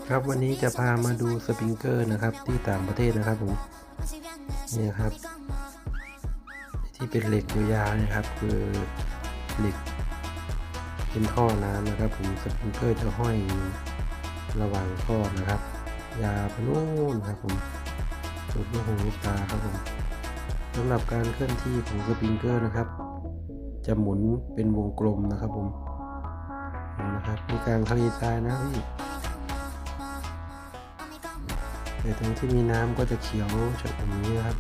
ครับวันนี้จะพามาดูสปริงเกอร์นะครับที่ต่างประเทศนะครับผมนี่ครับที่เป็นเหล็กยาวๆนะครับคือเหล็กเป็นท่อน้ำนะครับผมสปริงเกอร์จะห้อยระหว่างท่อนะครับยาวไปนู่นครับผมสุดลูกหูลูกตาครับผมสำหรับการเคลื่อนที่ของสปริงเกอร์นะครับจะหมุนเป็นวงกลมนะครับผมนะครับมีการคลี่ทรายนะพี่แต่ตรงที่มีน้ำก็จะเขียวจากตรงนี้นะครับ